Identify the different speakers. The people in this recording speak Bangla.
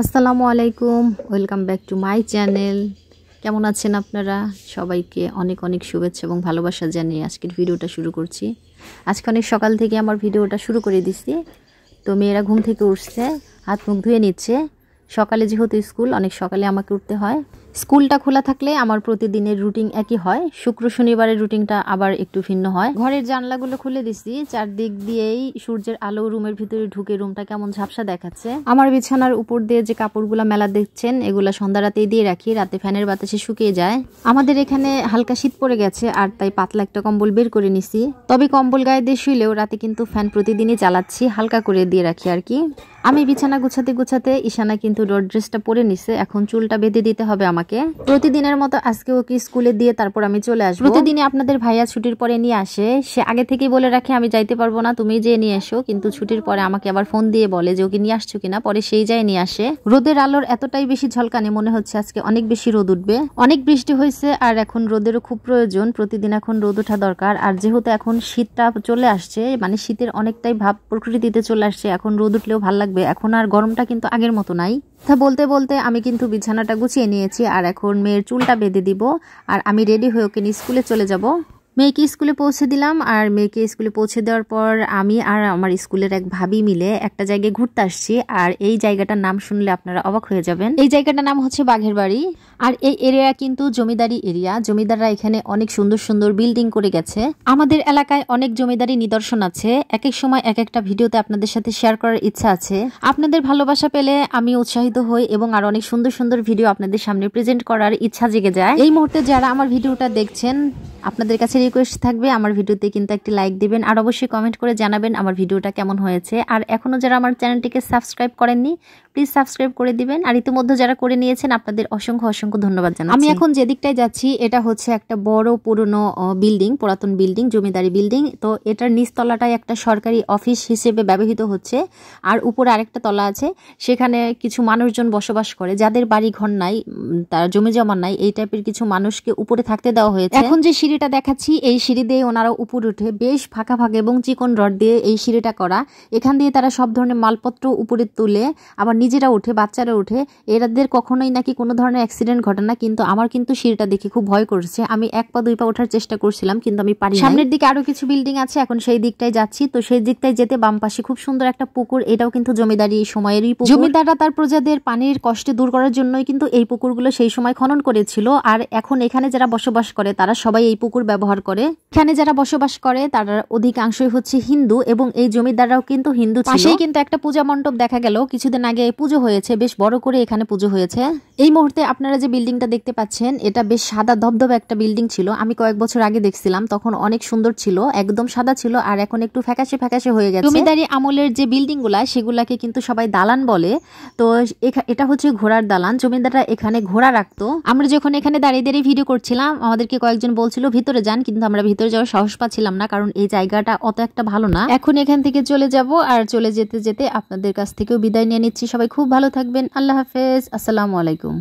Speaker 1: আসসালামু আলাইকুম, welcome back to my channel. কেমন আছেন আপনারা? সবাইকে অনেক অনেক শুভেচ্ছা এবং ভালোবাসা জানিয়ে আজকের ভিডিওটা শুরু করছি। আজকে অনেক সকাল থেকে আমার ভিডিওটা শুরু করে দিছি। তো মেয়েরা ঘুম থেকে উঠছে, হাত মুখ ধুয়ে নিচ্ছে। সকালে যেহেতু স্কুল, অনেক সকালে আমাকে উঠতে হয়। স্কুলটা খোলা থাকলে আমার প্রতিদিনের রুটিন একই হয়, শুক্র শনিবারের রুটিনটা আবার একটু ভিন্ন হয়। ঘরের জানলাগুলো খুলে দিছি, চারদিক দিয়েই সূর্যের আলো রুমের ভিতরে ঢুকে রুমটা কেমন ঝাপসা দেখাচ্ছে। আমার বিছানার উপর দিয়ে যে কাপড়গুলো মেলা দেখছেন, এগুলো সন্ধ্যা রাতেই দিয়ে রাখি, রাতে ফ্যানের বাতাসে শুকিয়ে যায়। আমাদের এখানে হালকা শীত পড়ে গেছে, আর তাই পাতলা একটা কম্বল বের করে নিছি। তবে কম্বল গায়ে দিয়ে শুইলেও রাতে কিন্তু ফ্যান প্রতিদিনই চালাচ্ছি, হালকা করে দিয়ে রাখি আর কি। আমি বিছানা গুছাতে গুছাতে ঈশানা কিন্তু রোড ড্রেসটা পরে নিছে, এখন চুলটা বেঁধে দিতে হবে আমাকে। প্রতিদিনের মতো আজকে ওকে স্কুলে দিয়ে তারপর আমি চলে আসবো। প্রতিদিনই আপনাদের ভাইয়া ছুটির পরে নিয়ে আসে, সে আগে থেকেই বলে রাখে আমি যাইতে পারবো না, তুমি যেয়ে নিয়ে এসো, কিন্তু ছুটির পরে আমাকে আবার ফোন দিয়ে বলে যে ওকে নিয়ে আসছো কিনা, পরে সেই যায় নিয়ে আসে। রোদের আলোর এতটাই বেশি ঝলকানি, মনে হচ্ছে আজকে অনেক বেশি রোদ উঠবে। অনেক বৃষ্টি হয়েছে আর এখন রোদেরও খুব প্রয়োজন, প্রতিদিন এখন রোদ ওঠা দরকার। আর যেহেতু এখন শীতটা চলে আসছে, মানে শীতের অনেকটাই ভাব প্রকৃতিতে চলে আসছে, এখন রোদ উঠলেও ভালো লাগবে। এখন আর গরমটা কিন্তু আগের মতো নাই। তা বলতে বলতে আমি কিন্তু বিছানাটা গুছিয়ে নিয়েছি, আর এখন মেয়ের চুলটা বেঁধে দিব, আর আমি রেডি হয়ে ওকে নিয়ে স্কুলে চলে যাব। মেয়েকে স্কুলে পৌঁছে দিলাম, আর মেয়েকে স্কুলে পৌঁছে দেওয়ার পর আমি আর আমার স্কুলের এক ভাবি মিলে একটা জায়গায় ঘুরতে আসছি। আর এই জায়গাটার নাম শুনলে আপনারা অবাক হয়ে যাবেন। এই জায়গাটার নাম হচ্ছে বাঘের বাড়ি। আর এই এরিয়া কিন্তু জমিদারি এরিয়া, জমিদাররা এখানে অনেক সুন্দর সুন্দর বিল্ডিং করে গেছে। আমাদের এলাকায় অনেক জমিদারি নিদর্শন আছে, এক এক সময় এক একটা ভিডিওতে আপনাদের সাথে শেয়ার করার ইচ্ছা আছে। আপনাদের ভালোবাসা পেলে আমি উৎসাহিত হই এবং আর অনেক সুন্দর সুন্দর ভিডিও আপনাদের সামনে প্রেজেন্ট করার ইচ্ছা জেগে যায়। এই মুহূর্তে যারা আমার ভিডিওটা দেখছেন, আপনাদের কাছে রিকোয়েস্ট থাকবে আমার ভিডিওতে কিন্তু একটি লাইক দিবেন, আর অবশ্যই কমেন্ট করে জানাবেন আমার ভিডিওটা কেমন হয়েছে। আর এখনো যারা আমার চ্যানেলটিকে সাবস্ক্রাইব করেননি, প্লিজ সাবস্ক্রাইব করে দিবেন। আর ইতিমধ্যে যারা করে নিয়েছেন, আপনাদের অসংখ্য অসংখ্য ধন্যবাদ জানাচ্ছি। আমি এখন যে দিকটায় যাচ্ছি, এটা হচ্ছে একটা বড় পুরনো বিল্ডিং, পুরাতন বিল্ডিং, জমিদারি বিল্ডিং। তো এটার নিচতলাটায় একটা সরকারি অফিস হিসেবে ব্যবহৃত হচ্ছে, আর উপরে আরেকটা তলা আছে, সেখানে কিছু মানুষজন বসবাস করে, যাদের বাড়ি ঘর নাই, তার জমি জমা নাই, এই টাইপের কিছু মানুষকে উপরে থাকতে দেওয়া হয়েছে। এখন যে সিঁড়িটা দেখাচ্ছি, এই সিঁড়ি দিয়ে ওনারা উপরে উঠে, বেশ ফাঁকা ফাঁকা এবং চিকন রড দিয়ে এই সিঁড়িটা করা। এখান দিয়ে তারা সব ধরনের মালপত্র উপরে তুলে, আবার নিজেরা উঠে, বাচ্চারা উঠে। এরাদের কখনোই নাকি কোনো ধরনের অ্যাক্সিডেন্ট ঘটে না। কিন্তু আমার কিন্তু সিঁড়িটা দেখে খুব ভয় করছে, আমি এক পা দুই পা ওঠার চেষ্টা করছিলাম, কিন্তু আমি পারি। সামনের দিকে আরো কিছু বিল্ডিং আছে, এখন সেই দিকটায় যাচ্ছি। তো সেই দিকটায় যেতে বাম পাশে খুব সুন্দর একটা পুকুর, এটাও কিন্তু জমিদারি সময়েরই পুকুর। জমিদাররা তার প্রজাদের পানির কষ্টে দূর করার জন্যই কিন্তু এই পুকুরগুলো সেই সময় খনন করেছিল। আর এখন এখানে যারা বসবাস করে, তারা সবাই এই পুকুর ব্যবহার করে। এখানে যারা বসবাস করে তারা অধিকাংশই হচ্ছে হিন্দু, এবং এই জমিদাররাও কিন্তু হিন্দু ছিল। পাশেই কিন্তু একটা পূজা মণ্ডপ দেখা গেল, কিছুদিন আগে পুজো হয়েছে, বেশ বড় করে এখানে পুজো হয়েছে। এই মুহূর্তে আপনারা যে বিল্ডিংটা দেখতে পাচ্ছেন, এটা বেশ সাদা ধবধবে একটা বিল্ডিং ছিল। আমি কয়েক বছর আগে দেখছিলাম, তখন অনেক সুন্দর ছিল, একদম সাদা ছিল, আর এখন একটু ফ্যাকাশে ফ্যাকাশে হয়ে গেছে। জমিদারি আমলের যে বিল্ডিং গুলা, সেগুলাকে কিন্তু সবাই দালান বলে। তো এটা হচ্ছে ঘোড়ার দালান, জমিদাররা এখানে ঘোড়া রাখতো। আমরা যখন এখানে দাঁড়িয়ে দাঁড়িয়ে ভিডিও করছিলাম, আমাদেরকে কয়েকজন বলছিল ভিতরে যান, কিন্তু আমরা ভিতরে যাওয়ার সাহস পাচ্ছিলাম না, কারণ এই জায়গাটা অত একটা ভালো না। এখন এখান থেকে চলে যাব, আর চলে যেতে যেতে আপনাদের কাছ থেকেও বিদায় নিয়ে নিচ্ছি। সবাই খুব ভালো থাকবেন, আল্লাহ হাফেজ, আসসালামু আলাইকুম।